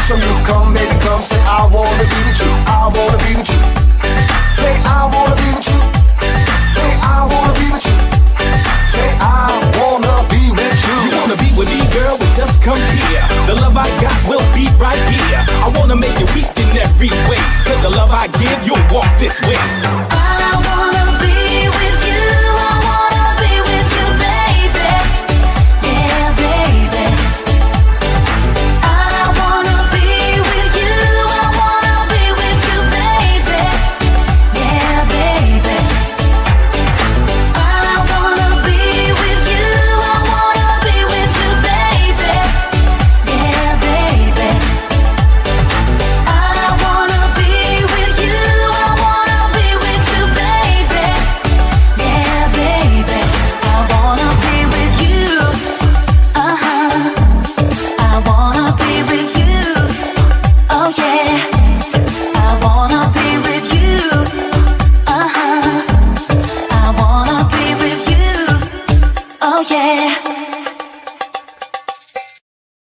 So you come, baby, come. Say I wanna be with you. I wanna be with you. Say I wanna be with you. Say I wanna be with you. Say I wanna be with you. You wanna be with me, girl? Well, just come here. The love I got will be right here. I wanna make you weak in every way. Cause the love I give, you'll walk this way. I wanna